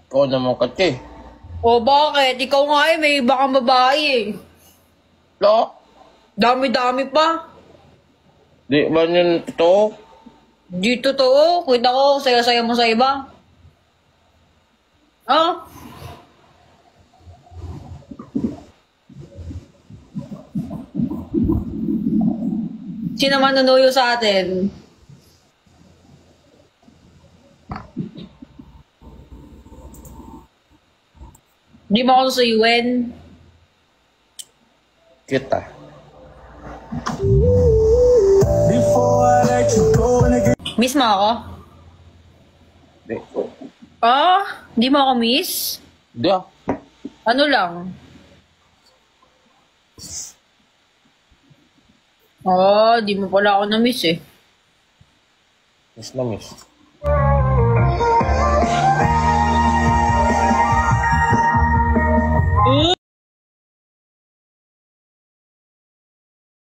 Ikaw naman kasi. O bakit? Ikaw nga eh, may iba kang babae eh. Lo, Dami-dami pa. di ba yun totoo? Di totoo. Kita ko, saya-saya mo sa iba. Ah? Sino man nanuyo sa atin? Di mo ako susuyuin. Kita. Miss mo ako? Di. Ah? Di mo ako miss? Di ah. Ano lang? Oh, di mo pala ako na-miss eh. Miss na miss.